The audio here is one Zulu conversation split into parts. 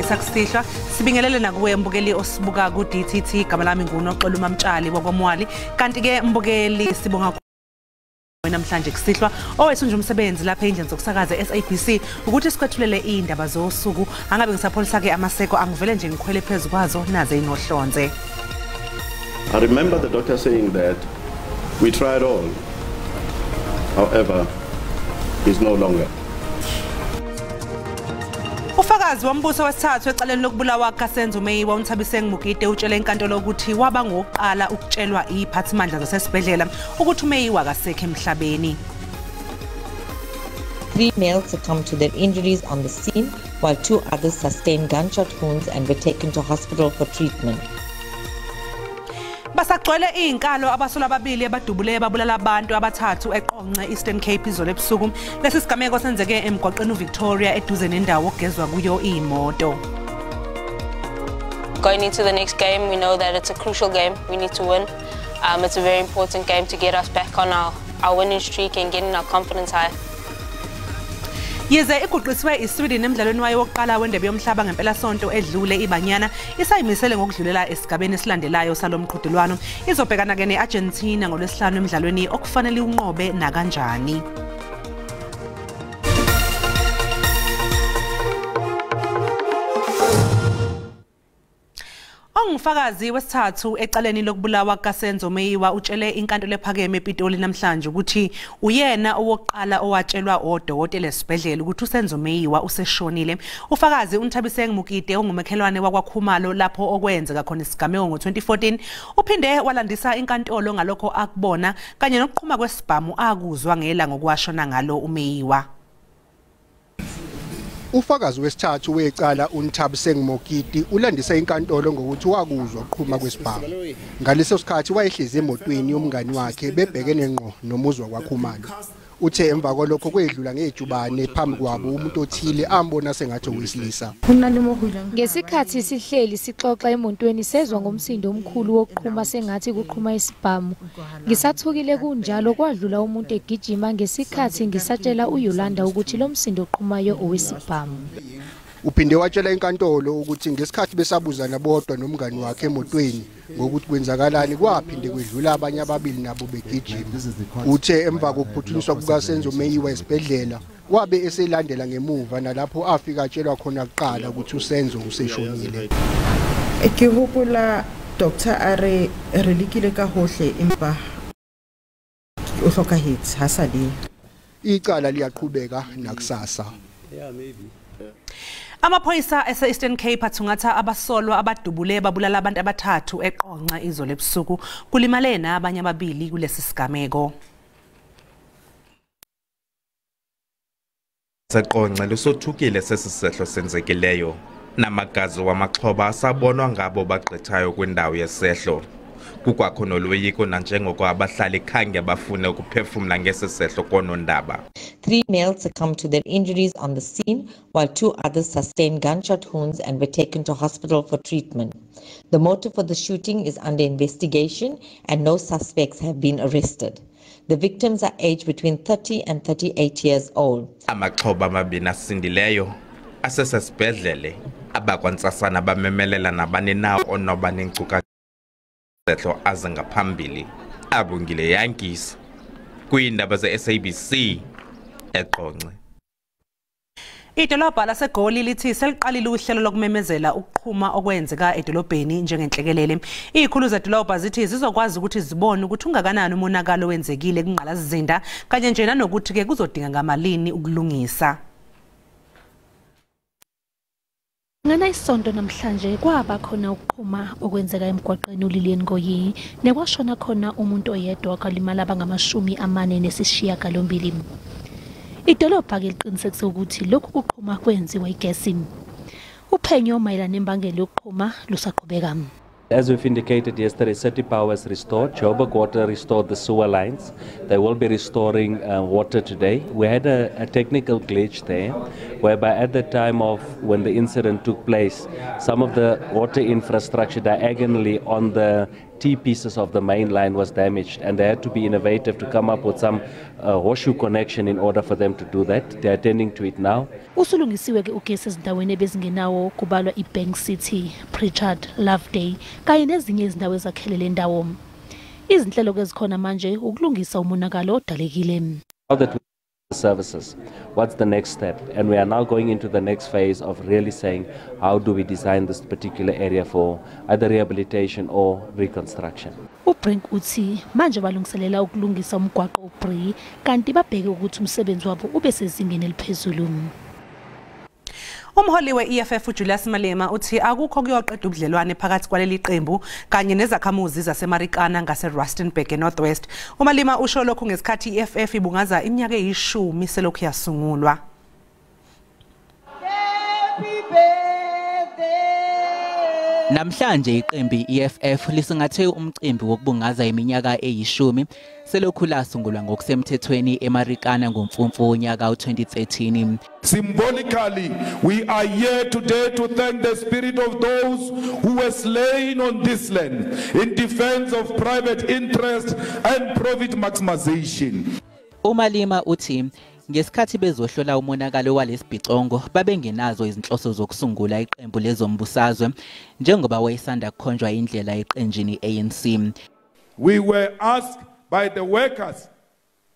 sakusihlwa sibingelele nakuwe mbukeli osibuka ku DTT igama lami nguNoxolo uMamtshali wakwamwali kanti ke mbukeli sibonga namhlanje kusihlwa owethu nje umsebenzi lapha endlini zokusakaza SABC ukuthi sikwethulele indaba zosuku angabe ngisapholisa ke amaseko angivele nje ngikhwele phezulu kwazo naze inohlonze. I remember the doctor saying that we tried all, however, he's no longer. Ufakazi wombuso wesithathu ecaleni lokubulawa kaSenzo Meyiwa uNthabiseng Mugide utshele inkantolo ukuthi waba ngokuqala ukutshelwa iziphathimandla zasesibhedlela ukuthi uMeyiwa akasekho emhlabeni. 3 males succumbed to their injuries on the scene while 2 others sustained gunshot wounds and were taken to hospital for treatment. Basagcwele izinkalo abasola ababili abadubule babulala abantu abathathu eqonqe Eastern Cape izolo ebusuku. Lesi sigameko senzeke emgwaqeni uVictoria eduze nendawo ogezwa kuyo imoto. Going into the next game, we know that it's a crucial game. We need to win. It's a very important game to get us back on our winning streak and getting our confidence high. Yize iguqiswe iSweden emidlalweni wayo wokuqala wendebe yomhlaba ngempela sonto edlule iBanyana isayimisele ngokudlulela esigabeni esilandelayo salomqhudelwano izobhekana ke neArgentina ngolwesihlanu emidlalweni okufanele unqobe na kanjani. Ongufakazi wesithathu ecaleni lokubulawa kaSenzo Meyiwa utshele inkantolo ephakeme ePitoli namhlanje ukuthi uyena owokuqala owatshelwa odokotela esibhedlela ukuthi uSenzo Meyiwa useshonile. Ufakazi uNthabiseng Mugide ongumakhelwane wakwaKhumalo lapho okwenzeka khona isigameko ngo2014 uphinde walandisa inkantolo ngalokho akubona kanye nokuqhuma kwesibhamu akuzwa ngela ngokwashona ngalo uMeyiwa. Ufakazi wesithathu wecala uNthabiseng Mugide ulandisa inkantolo ngokuthi wakuzwa ukuqhuma kwesibhamu. Ngaleso sikhathi wayehlezi emotweni yomngani wakhe bebhekene ngqo nomuzwa kwaKhumalo. Uthe emva kwalokho kwedlula ngejubane phambi kwabo umuntu othile ambona sengathi owesilisa. Ngesikhathi sihleli sixoxa emontweni sezwa ngomsindo omkhulu wokuqhuma sengathi kuqhuma isibhamu. Ngisathukile kunjalo kwadlula umuntu egijima ngesikhathi ngisatshela uYolanda ukuthi lo msindo oqhumayo owesibhamu. Uphinde watshela inkantolo ukuthi ngesikhathi besabuzana bodwa nomngani wakhe emotweni ngokuthi kwenzakalani kwaphinde kwedlula abanye ababili nabo begijima. Uthe emva kokuphuthuniswa kukaSenzo Meyiwa esibhedlela wabe eselandela ngemuva nalapho afika atshelwa khona kuqala ukuthi uSenzo useshonile. Ke hopola Dr. Are relikile ka hohle empa o hlokahetse ha sa le. Icala liyaqhubeka nakusasa. Amaphoyisa ase-Eastern Cape athungatha abasolwa abadubule babulala abantu abathathu eqonqa izolo ebusuku kulimale nabanye ababili kulesi sigameko. Seqonqa lusothukile sesisehlo senzekileyo namagazi wamaxhoba asabonwa ngabo bagqithayo kwindawo yesehlo. Kukwakho noloyiko nanjengoko abahlali khange bafune ukuphefumla ngesisehlo konondaba. 3 males succumbed to their injuries on the scene, while 2 others sustained gunshot wounds and were taken to hospital for treatment. The motive for the shooting is under investigation and no suspects have been arrested. The victims are aged between 30 and 38 years old. Amaxhoba amabini asindileyo asesesibhedlele abakwantsasana bamemelela nabani nawo onobani nkcukacha sehlo aze ngaphambili abungile yankisi kwiindaba zeSABC eqonqe. Idolobha laseGoli lithi seliqalile uhlelo lokumemezela ukuqhuma okwenzeka edolobheni njengenhlekelele. Izikhulu zedolobha zithi zizokwazi ukuthi zibone ukuthi ungakanani umonakalo wenzekile kungqalazizinda kanye nje nanokuthi ke kuzodinga ngamalini ukulungisa. Ngana isonto namhlanje kwaba khona ukuqhuma okwenzeka emgwaqeni uLilian Ngoyi nekwashona khona umuntu oyedwa okalimala abangama-48. Idolobha ke liqinisekisa ukuthi lokhu kuqhuma kwenziwa igesini. Uphenyo mayelana nembangela yokuqhuma lusaqhubeka. As we've indicated yesterday, City Power has restored. Joburg Water restored the sewer lines. They will be restoring water today. We had a technical glitch there, whereby at the time of when the incident took place, some of the water infrastructure diagonally on the T-pieces of the main line was damaged, and they had to be innovative to come up with some horseshoe connection in order for them to do that. They're attending to it now. Usulungisiwe ke ugesi ezindaweni ebezingenawo kubalwa iBank City, Pritchard, Loveday kanye nezinye izindawo ezakhelele ndawo. Izinhlelo ke zikhona manje ukulungisa umonakalo odalekile. Now that we have services, what's the next step? And we are now going into the next phase of really saying, how do we design this particular area for either rehabilitation or reconstruction? uBrink uthi manje balungiselela ukulungisa umgwaqo uBree kanti babheke ukuthi umsebenzi wabo ube sezingeni eliphezulu. Umholi we-EFF uJulius Malema uthi akukho kuyoqeda ubudlelwane phakathi kwaleli qembu kanye nezakhamuzi zaseMarikana ngase-Rustenburg eNorthwest. uMalema usho lokhu ngesikhathi i-EFF ibungaza iminyaka eyishumi selokhu yasungulwa. Namhlanje iqembu i-EFF lisingathe umcimbi wokubungaza iminyaka eyishumi selokhu lasungulwa ngokusemthethweni eMarikana ngoMfumfu wonyaka u-2013. Symbolically, we are here today to thank the spirit of those who were slain on this land in defense of private interest and profit maximization. uMalema uthi ngesikhathi bezohlola umonakalo walesibhicongo babengenazo izinhloso zokusungula iqembu lezombusazwe njengoba wayesanda kukhonjwa indlela eqenjini ANC. We were asked by the workers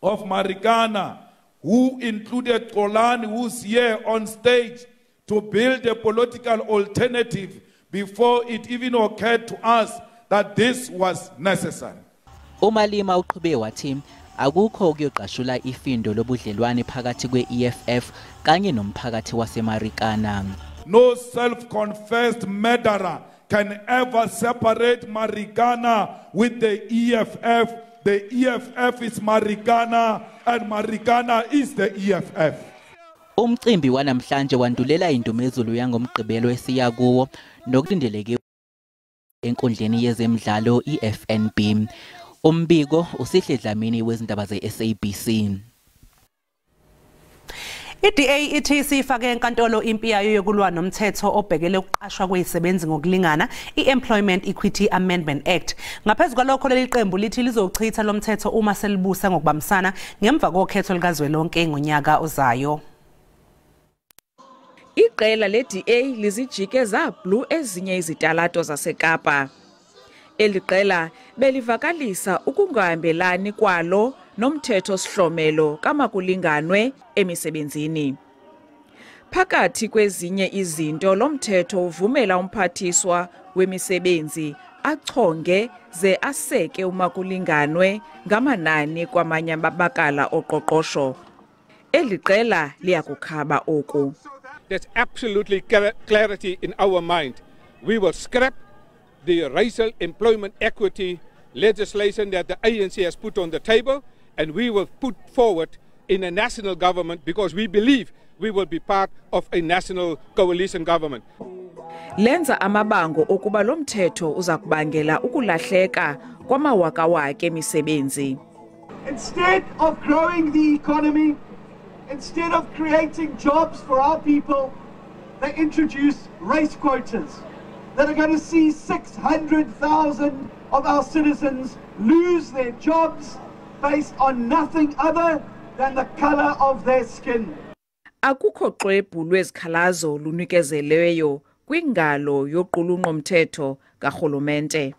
of Marikana, who included Kolani, who's here on stage, to build a political alternative before it even occurred to us that this was necessary. uMalema uqhube wathi akukho ukuyoqashula ifindo lobudlelwane phakathi kwe-EFF kanye nomphakathi waseMarikana. No self-confessed murderer can ever separate Marikana with the EFF. The EFF is Marikana and Marikana is the EFF. Umcimbi wanamhlanje wandulela indumezulu yangomgqibelo esiya kuwo nokulindeleke enkundleni yezemidlalo iFNB. Umbiko usihle Dlamini wezindaba zeSABC. iDA ithi isifake enkantolo impi yayo yokulwa nomthetho obhekele ukuqashwa kwezisebenzi ngokulingana iEmployment Equity Amendment Act. Ngaphezulu kwalokho leli qembu lithi lizochitha lo mthetho uma selibusa ngokubambisana ngemva kokhetho likazwelonke ngonyaka ozayo. Iqela leDA lizijike zablue ezinye izitalato zaseKapa. Eliqela belivakalisa ukungahambelani kwalo nomthetho sihlomelo kamakulinganwe emisebenzini. Phakathi kwezinye izinto lomthetho uvumela umphathiswa wemisebenzi achonge ze aseke umakulinganwe ngamanani kwamanye amabakala oqoqosho. Eliqela liyakukhaba oku. There's absolutely clarity in our mind. We will scrap the racial employment equity legislation that the ANC has put on the table, and we will put forward in a national government because we believe we will be part of a national coalition government. Lenza amabango okuba lo mthetho uzakubangela ukulahleka kwamawakawaka emisebenzi. Instead of growing the economy, instead of creating jobs for our people, they introduce race quotas that are going to see 600,000 of our citizens lose their jobs based on nothing other than the color of their skin. Akukho xwebhu lwezikhalazo lunikezelweyo kwingalo yoqulunqo mthetho karhulumente.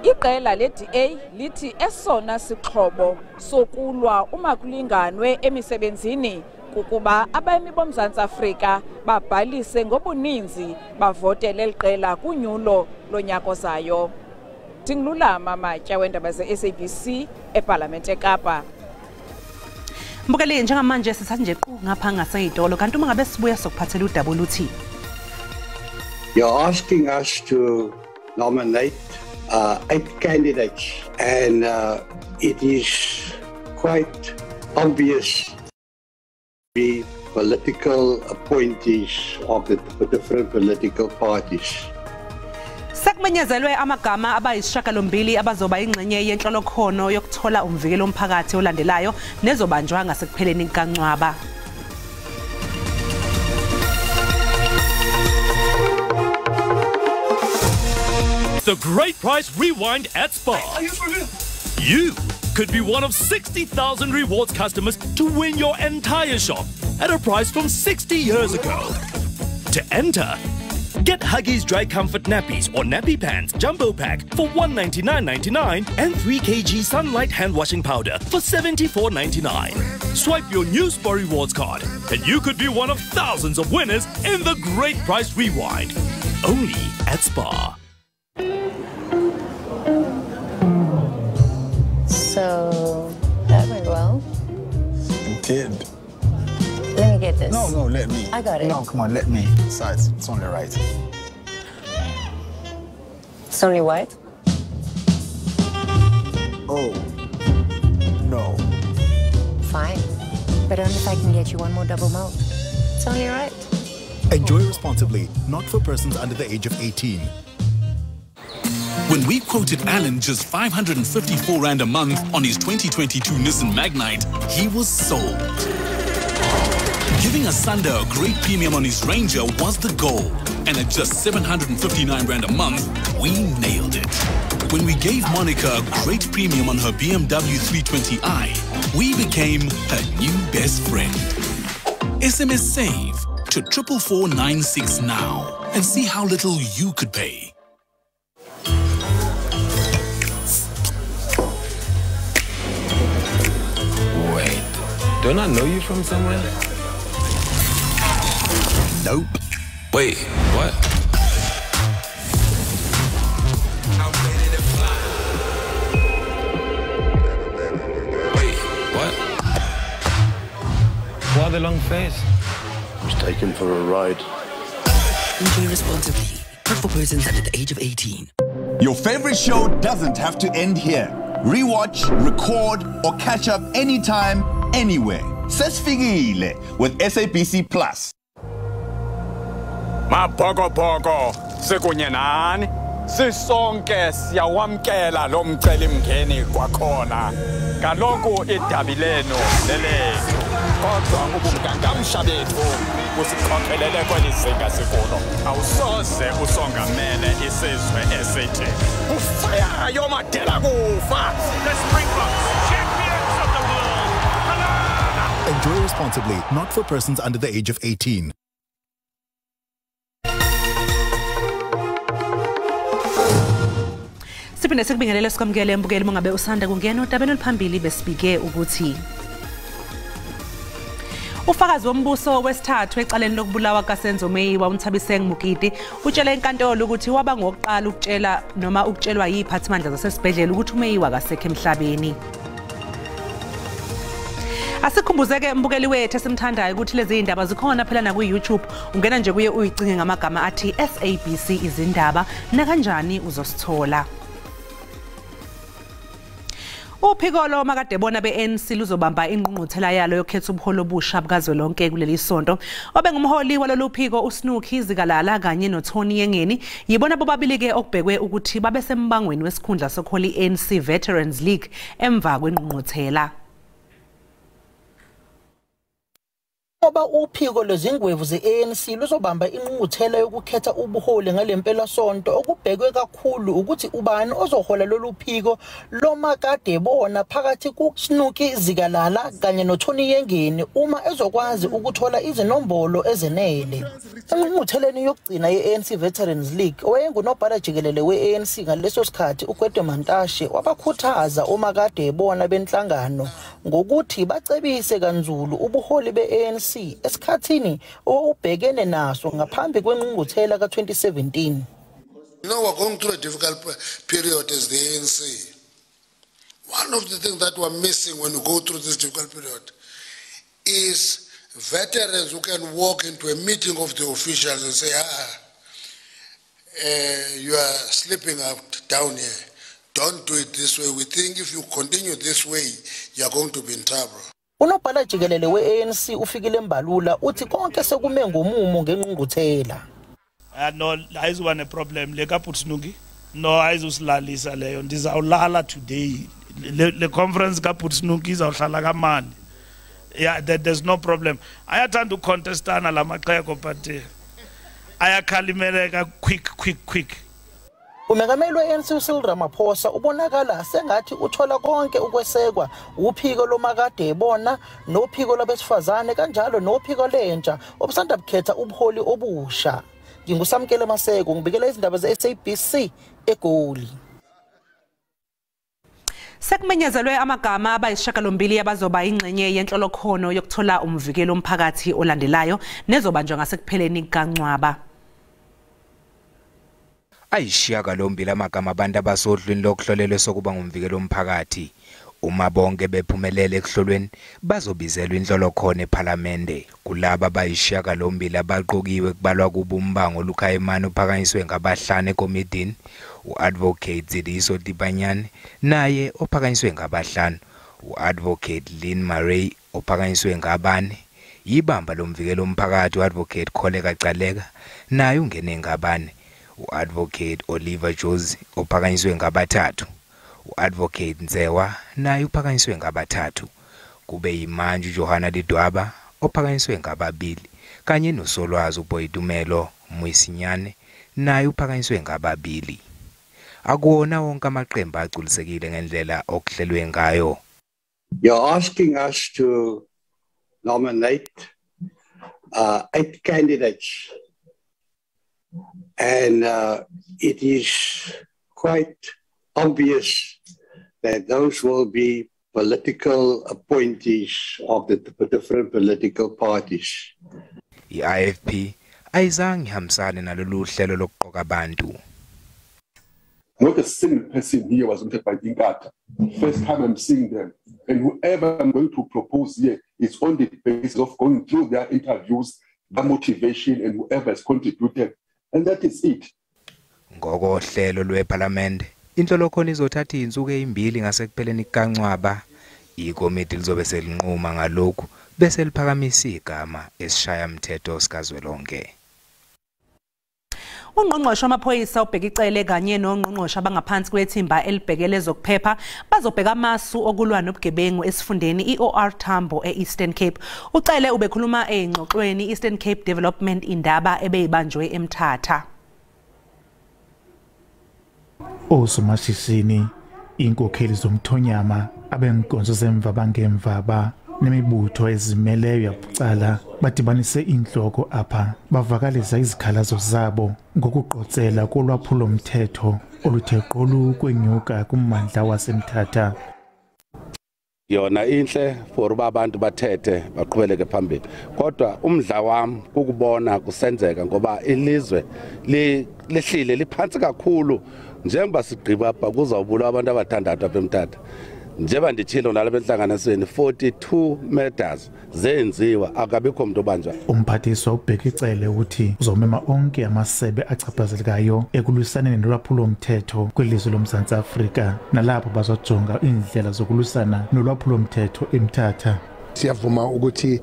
Iqela leDA lithi esona sixhobo sokulwa umakulinganwe emisebenzini kukuba abemi boMzantsi Afrika babhalise ngobuninzi bavotele liqela kunyulo lonyaka ozayo. Tingilulama Matya wendaba zeSABC eParlamente eKapa. Mbukeli njengamanje sisanje qhu ngapha ngaseyitolo kanti uma ngabe sibuya sokuphathela udaba oluthi You're asking us to nominate 8 candidates, and it is quite obvious the political appointees of the different political parties. Sekumenyezelwe amagama abayisishiyagalombili abazoba ingxenye yenhlolokhono yokuthola umvikelo omphakathi olandelayo nezobanjwa ngasekupheleni kaNcwaba. The Great Price Rewind at SPAR. Are you for real? You could be one of 60,000 rewards customers to win your entire shop at a price from 60 years ago. To enter, get Huggies Dry Comfort Nappies or Nappy Pants Jumbo Pack for $199.99 and 3 kg Sunlight Hand Washing Powder for $74.99. Swipe your new SPAR Rewards card and you could be one of thousands of winners in the Great Price Rewind. Only at SPAR. So, that went well. It did. Let me get this. No, let me. I got it. No, come on, let me. Besides, it's only right. It's only white? Oh, no. Fine. But only if I can get you one more double malt. It's only right. Enjoy responsibly, not for persons under the age of 18. When we quoted Alan just 554 Rand a month on his 2022 Nissan Magnite, he was sold. Giving Asanda a great premium on his Ranger was the goal. And at just 759 Rand a month, we nailed it. When we gave Monica a great premium on her BMW 320i, we became her new best friend. SMS SAVE to 44496 now and see how little you could pay. Wait, don't I know you from somewhere? Nope. Wait, what? Wait, what? Why the long face? I was taken for a ride. Enjoy responsibly. Not for persons under the age of 18. Your favorite show doesn't have to end here. Rewatch, record, or catch up anytime, anywhere. Sesifikile with SABC Plus. Mabhokobhoko sekunye nani sisonke siyawamkela lo mcelimngeni kwakhona kaloku idabi lenu lelethu kodwa ubungangamsha bethu busikhokhelele kweli zinga sikulo awusoze usongamele isizwe esithi ufayayo madela kufa. The Springboks, champions of the world. Enjoy responsibly, not for persons under the age of 18. Siphinde sikubingelele sikwamukele mbukeli mongabe usanda kungena utabeni oluphambili besibike ukuthi ufakazi wombuso wesithathu ecaleni lokubulawa kaSenzo Meyiwa uNthabiseng Mugidi utshela inkantolo ukuthi waba ngokuqala ukutshela noma ukutshelwa yiphathimandla zasesibhedlela ukuthi uMeyiwa akasekho emhlabeni. Asikhumbuzeke mbukeli wethu esimthandayo ukuthi lezi indaba zikhona phela na ku YouTube ungena nje kuye uyicinge ngamagama athi SABC Izindaba na kanjani uzosithola. Uphiko lo makadebona beNC luzobamba ingqungquthela yalo yokhetha ubuholo obusha bukazwelonke kuleli sonto. Obengumholi walolu phiko uSnuki Zikalala kanye noThoni Yengeni yibona bobabili ke okubhekwe ukuthi babe sembangweni wesikhundla sokuholi ANC Veterans League emva kwengqungquthela. Oba uphiko lwezingwevu ze-ANC luzobamba ingqungquthela yokukhetha ubuholi ngalempela sonto okubhekwe kakhulu ukuthi ubani ozohola lolu phiko lomakade bona phakathi kuSnuki Zikalala kanye noThoni Yengeni uma ezokwazi ukuthola izinombolo ezenele. Engqungqutheleni yokugcina ye-ANC Veterans League owayengunobhala jikelele we-ANC ngaleso sikhathi uGwede Mantashe wabakhuthaza omakade bona benhlangano ngokuthi bacebise kanzulu ubuholi be-ANC esikhathini owubhekene naso ngaphambi kwengqungquthela ka-2017. You know, we're going through a difficult period as the ANC. One of the things that we're missing when we go through this difficult period is veterans who can walk into a meeting of the officials and say, you are slipping out down here. Don't do it this way. We think if you continue this way, you're going to be in trouble. Unobhala jikelele we-ANC ufikile Mbalula uthi konke sekume ngomumo ngengqungquthela. No, ayizuba ne problem le kaPutsnuki. No, ayizusilalisa leyo. Ndizawulala today. Le conference kaPutsnuki izawuhlala kamani. Yeah, there's no problem. Ayathanda ucontestana la maqheko but ayakalimeleka quick. Umengameli we-ANC uCyril Ramaphosa ubonakala sengathi uthola konke ukwesekwa uphiko lomakade ebona nophiko labesifazane kanjalo nophiko lentsha obusanda bukhetha ubuholi obusha. Ngingusamkele Maseko ngibikela izindaba ze-SABC eGoli. Sekumenyezelwe amagama abayishakalombili abazoba ingxenye yenhlolokhono yokuthola umvikelo omphakathi olandelayo nezobanjwa ngasekupheleni kaNcwaba. Ayishakalombili amagama abantu abasodlweni lokuhlolelwe sokuba ngumvikelo omphakathi. Uma bonke bephumelele ekuhlolweni bazobizelwa inhlolokhono eParliamente. Kulaba abayishakalombili abaqokiwe kubalwa kuba umbango olukhayimani ophakanyiswe ngabahlanu ekomidini, uAdvocate Zidiso Dibanyane naye ophakanyiswe ngabahlanu, uAdvocate Lynn Murray ophakanyiswe ngabane, yibamba lomvikelo omphakathi uAdvocate Kholeka Caleka naye ungene ngabane, uAdvocate Oliver Jones ophakanyiswe ngabathathu, uAdvocate Nzewa naye uphakanyiswe ngabathathu, kube yiManju Johanna Didwaba ophakanyiswe ngababili kanye noSolwazi uBoyitumelo Muyisinyane naye uphakanyiswe ngababili. Akuwona wonke amaqembu aculisekile ngendlela okuhlelwe ngayo. You're asking us to nominate 8 candidates, and it is quite obvious that those will be political appointees of the different political parties. I-IFP ayizange ihambisane nalolu hlelo lokuqoka abantu. Not a single person here was wanted by Dinkata. First time I'm seeing them. And whoever I'm going to propose here is on the basis of going through their interviews, their motivation, and whoever has contributed. And that is it. Ngoko hlelo lweParliament, inhlolokhono izothatha izinsuku ezimbili ngasekupheleni kaNcwaba. Ikomiti lizobe selinquma ngalokhu bese liphakamisa igama esishaya umthetho sikazwelonke. Ungqongqoshe wamaphoyisa ubheka icele kanye nongqongqoshe abangaphansi kwethimba elibhekele zokuphepha bazobheka amasu okulwa nobugebengu esifundeni iOR Tambo eEastern Cape. Ucele ubekhuluma engxoxweni Eastern Cape Development Indaba ebeyibanjwe eMthatha. Osomashishini inkokheli zomthonyama abenkonzo zemva bangemva nemibutho ezimeleyo yabucala badibanise inhloko apha bavakalisa izikhalazo zabo ngokuqotsela kolwaphulo mthetho oluthe qolu kwenyuka kummandla waseMthatha. Yona inhle for abantu bathethe baqhubeleke phambili, kodwa umdla wami ukubona kusenzeka ngoba ilizwe lehlile liphansi kakhulu. Njengoba sigqiba apha kuzawubulwa abantu abathandathu apha eMthatha. Njeba ndithilo nalabo enhlanganisweni 42 murders zenziwa akabikho umuntu obanjwa. Umphathiswa ubheka icele ukuthi uzomema onke amasebe achaphazelekayo ekulwisaneni nolwaphulo mthetho kwelizwe loMzantsi Afrika nalapho bazojonga indlela zokulwisana nolwaphulo mthetho eMthatha. Siyavuma ukuthi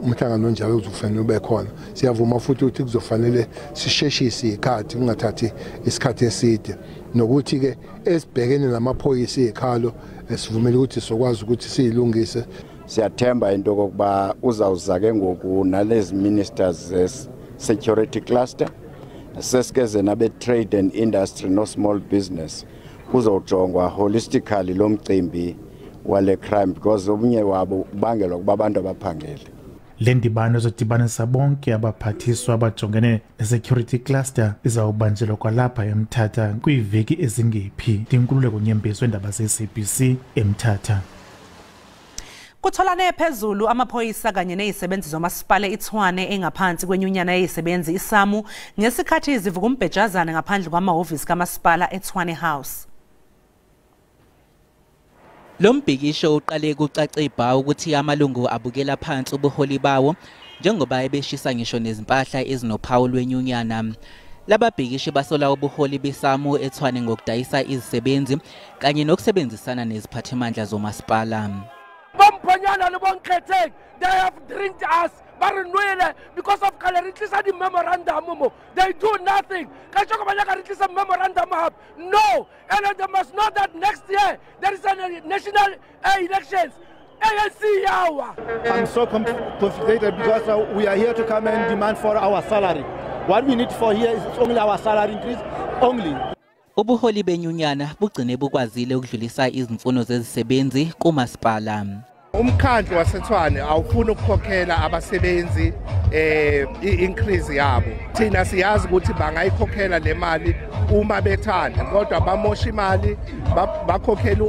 umhlangano onjalo uzofanele ube khona. Siyavuma futhi ukuthi kuzofanele sisheshise ikhathi kungathathi isikhathi eside nokuthi ke esibhekene namaphoyisa ezikhalo sivumela ukuthi sokwazi ukuthi siyilungise. Siyathemba into kokuba uzawuza ke ngoku nalezi ministers security cluster sesikeze nabe trade and industry no small business kuzojongwa holistically lo mcimbi wale crime because obunye wabo bangelwa kuba abantu abaphangele. Le ndibano zodibanisa bonke abaphathiswa abajongene ne-security cluster izawubanjelwa kwalapha eMthatha kwiiveki ezingephi. Inkululeko Nyembezi wendaba ze-SABC eMthatha. Kutholane phezulu amaphoyisa kanye nezisebenzi zomasipala eTshwane engaphansi kwenyunyana yezisebenzi iSAMU ngesikhathi izivuka umbhejazana ngaphandle kwamahhovisi kamasipala eTshwane House. Lo mbhikisho uqale kucace ibha ukuthi amalungu abukela phansi ubuholi bawo njengoba ebeshisa ngisho nezimpahla ezinophawu lwenyunyana. Lababhikishi basola ubuholi beSAMU eTshwane ngokudayisa izisebenzi kanye nokusebenzisana neziphathimandla zomasipala. They have drinked us, because of the memorandum. They do nothing. Memorandum. No, and they must know that next year there is a national elections. I'm so conflicted because we are here to come and demand for our salary. What we need for here is only our salary increase, only. Ubuholi benyunyana bugcine bukwazile ukudlulisa izimfuno zezisebenzi kumasipala. Umkhandlu waseTshwane awufuna ukukhokhela abasebenzi increase yabo. Thina siyazi ukuthi bangayikhokhela le mali uma bethanda, kodwa bamosha imali bakhokhela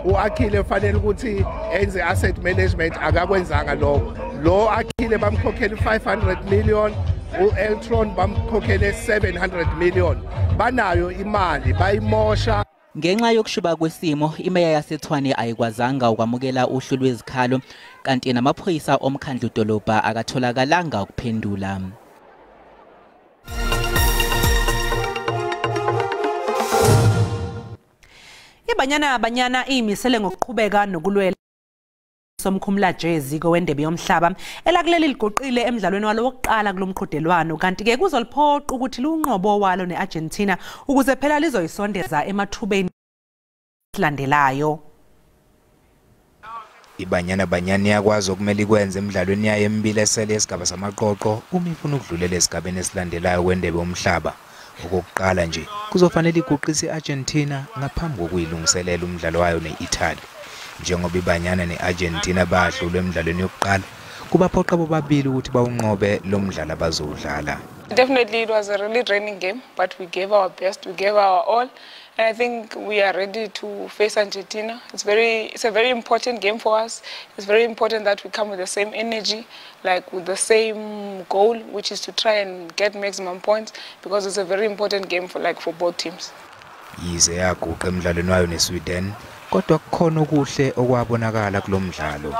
uAkhile ufanele ukuthi enze asset management akakwenzanga lokho. Lo Akhile bamkhokhela 500 million, uEltron bamkhokhele 700 million. Banayo imali bayimosha. Ngenxa yokushuba kwesimo, imeya yaseTshwane ayikwazanga ukwamukela uhlu lwezikhalo kanti namaphoyisa omkhandlu dolobha akatholakalanga ukuphendula. Ibanyana imisele ngokuqhubeka nokulwela somkhumla jezi kowendebe yomhlaba elakuleli ligoqile emidlalweni walo wokuqala kulomqhudelwano kanti ke kuzoliphoqa ukuthi lunqobo walo neArgentina ukuze phela lizoyisondeza emathubeni landelayo. Ibanyana yakwazi okumele ikwenze emidlalweni yayo emibili esele esigaba samaqoqo uma ifuna ukudlulela esigabeni esilandelayo kwendebe yomhlaba. Okokuqala nje kuzofanele iguqise iArgentina ngaphambi kokuyilungiselela umdlalo wayo neItaly. Njengoba ibanyana neArgentina bahlulwe emidlalweni yokuqala kubaphoqa bobabili ukuthi bawunqobe lo mdlalo abazowudlala. Definitely it was a really draining game, but we gave our best, we gave our all, and I think we are ready to face Argentina. It's a very important game for us. It's very important that we come with the same energy, like with the same goal, which is to try and get maximum points, because it's a very important game for both teams. Yize yaguqa emidlalweni wayo neSweden, kodwa kukhona okuhle okwabonakala kulomdlalo.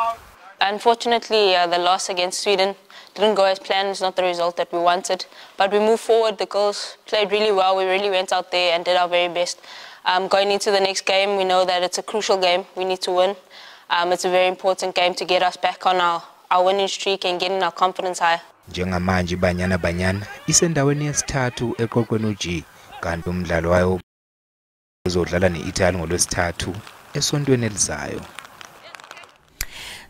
Unfortunately, the loss against Sweden didn't go as planned. It's not the result that we wanted. But we moved forward. The girls played really well. We really went out there and did our very best. Going into the next game, we know that it's a crucial game. We need to win. It's a very important game to get us back on our winning streak and getting our confidence high. Njengamanje banyana isendaweni yesithathu eqoqweni uG kanti umdlalo wayo uzodlala neItaly ngolwesithathu esontweni elizayo.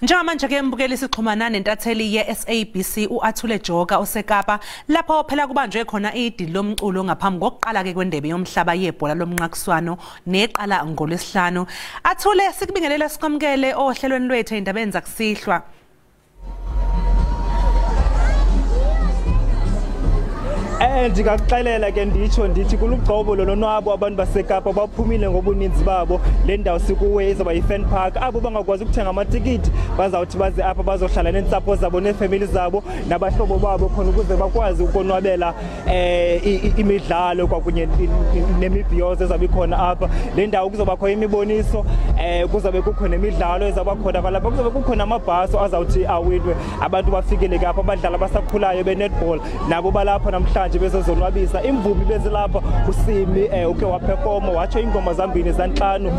Njengamanje ke mbukeli sixhumana nentatheli yeSABC uAthule Joka oseKapa lapho phela kubanjwe khona idili lomculo ngaphambi kokuqala ke kwendebe yomhlaba yebhola lomnqakiswano neqala ngolwesihlanu. Athule sikubingelela sikwamkele ohlelweni lwethu indaba enza kusihlwa. Ndingakuxelela ke nditsho ndithi kulugqobo lolonwabo abantu baseKapa baphumile ngobuninzi babo le ndawo sikuwe izaba yi-fan park abo bangakwazi ukuthenga amatikiti bazawuthi baze apha bazohlala neentsapho zabo neefemeli zabo nabahlobo babo khona ukuze bakwazi ukonwabela imidlalo kwakunye nemibhiyozo ezabe ikhona apha le ndawo kuzobakho imiboniso kuzabe kukho nemidlalo ezaba khona lapha kuzabe kukho namabhaso azawuthi awinwe abantu bafikele ke apha abadlali abasakhulayo be-netball nabo balapha namhlanje bezozonwabisa imvumi bezilapha uSimi uke waperforma watsho ingoma zambini zanhlanu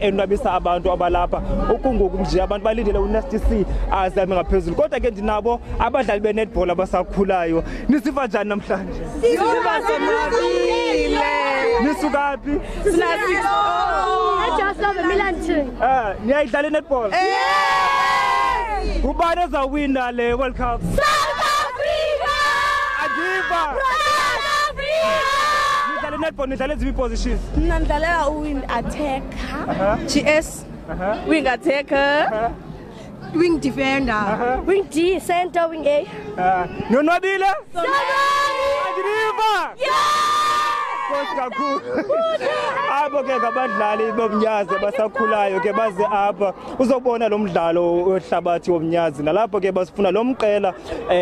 enwabisa abantu abalapha ukungoku nje abantu balindele uNasty C azame ngaphezulu kodwa ke ndinabo abadlali benetball abasakhulayo nisiva njani namhlanje siva sonwabile nisukaphi sinasixo Milan niyayidlala netball ubani ezawina le World Cup netball nidlala eziphi positions? Nidlalela wing attacker, GS, wing attacker, wing defender, wing D, center, wing A. Nonwabile? Sonwabile! Abo ke ngabadlali bomnyazi basakhulayo ke baze apha uzobona lo mdlalo wehlabathi womnyazi nalapho ke basifuna lo mqela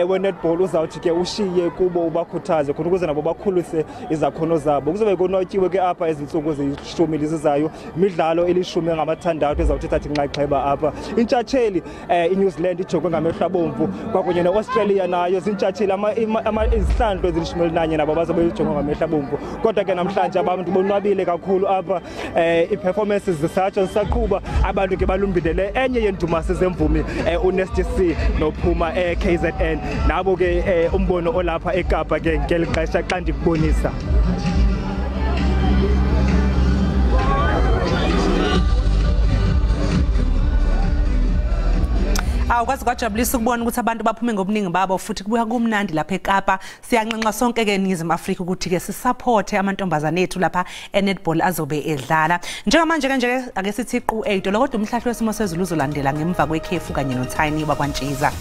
wenetball uzawuthi ke ushiye kubo ubakhuthaze khona ukuze nabo bakhulise izakhono zabo kuzobe konwatyiwe ke apha ezintsuku ezishumi lizizayo imidlalo elishumi ngamathandathu ezawuthi thatha inxaxheba apha intshatsheli iNew Zealand ijongwe ngamehlo abomvu kwakunye neAustralia nayo zintshatsheli izihlandlo ezilishumi elinanye nabo bazobe bejongwe ngamehlo abomvu kodwa ke namhlanje abantu bonwabile kakhulu apha iperformances zisatsho zisaqhuba abantu ke balumbidele enye yendumasi zemvumi uNasty C nophuma KZN nabo ke umbono olapha eKapa ke ngelixesha xa ndikubonisa Awukwazi kwajabulisa ukubona ukuthi abantu baphume ngobuningi babo futhi kubuya kumnandi lapha eKapa. Siyanxenxa sonke ke eNingizimu Afrika ukuthi ke sisupport amantombazane ethu lapha eNetball azobe edlala. Njengamanje kanje ake sithi qu 8 lokho umhlahlo wesimo sezulu uzolandela ngemva kwekhefu kanye noThini bakwantshiza.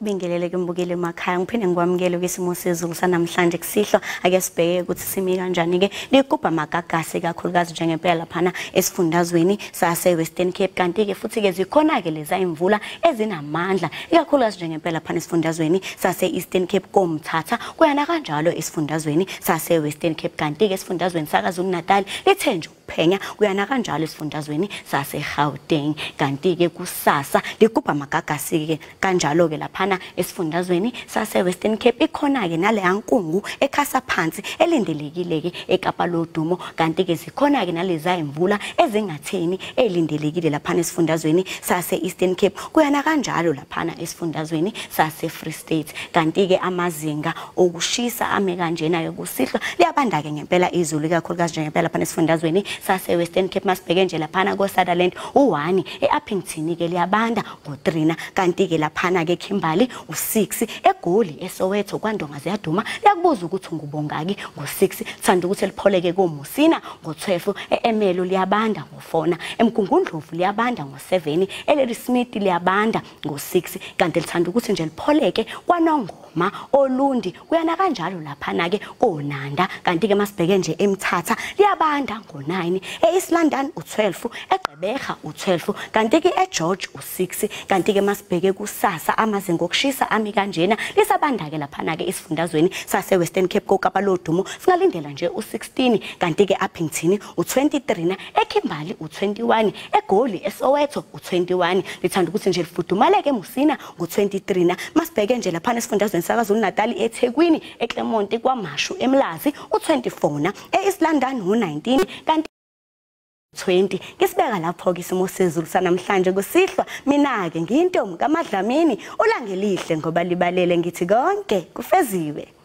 Bingelele ke mbukele emakhaya ngiphinde ngikwamukele kwisimo sezulu sanamhlanje kusihlwa ake sibheke ukuthi simi kanjani ke ligubha magagasi kakhulukazi njengempela laphana esifundazweni sase Western Cape kanti ke futhi ke zikhona ke leza imvula ezinamandla ikakhulukazi njengempela laphana esifundazweni sase Eastern Cape komthatha kuyana kanjalo esifundazweni sase Western Cape kanti ke esifundazweni sakaZulu Natal lithenje ukuphenya kuyana kanjalo esifundazweni sase Gauteng kanti ke kusasa ligubha magagasi ke kanjalo ke laphana esifundazweni sase Western Cape ikhona ke nale yankungu ekhasa phansi elindelekile ke eKapa lodumo kanti ke zikhona ke naleza imvula ezingatheni elindelekile laphana esifundazweni sase Eastern Cape kuyana kanjalo laphana esifundazweni sase Free State kanti ke amazinga okushisa ame kanjena yokusihlwa liyabanda ke ngempela izulu kakhulukazi njengempela laphana esifundazweni sase Western Cape masibheke nje laphana ko Sutherland u1 eAppington ke liyabanda ngo3 kanti ke laphana ke Kimberley u6 eGoli eSoweto kwaNdonga ziyaduma liyakubuza ukuthi ngubongaki ngo6 thanda ukuthi lipholeke koMusina ngo12 eEmelo liyabanda ngo4 eMgungundlovu liyabanda ngo7 eLady Smith liyabanda ngo6 kanti lithanda ukuthi nje lipholeke kwaNongoma Olundi kuyana kanjalo laphana ke koNanda kanti ke masibheke nje eMthatha liyabanda ngo9 eEast London u12 eGqeberha u12 kanti ke eGeorge u6 kanti ke masibheke kusasa amazinga okushisa ami kanjena lisabanda ke laphana ke isifundazweni sase Western Cape koKapa lodumo singalindela nje u16 kanti ke Appington u23 eKimberley u21 eGoli eSoweto u21 lithanda ukuthi nje lifudumaleke eMusina ngo23 masibheke nje laphana esifundazweni sakaZulu Natal eThekwini eClermont kwaMashu eMlazi u24 eEast London u19 kanti 20 ngisibeka lapho ke isimo sezulu sanamhlanje kusihlwa mina ke ngiyintombi kaMadlamini ulangelihle ngoba libalele ngithi konke kufeziwe.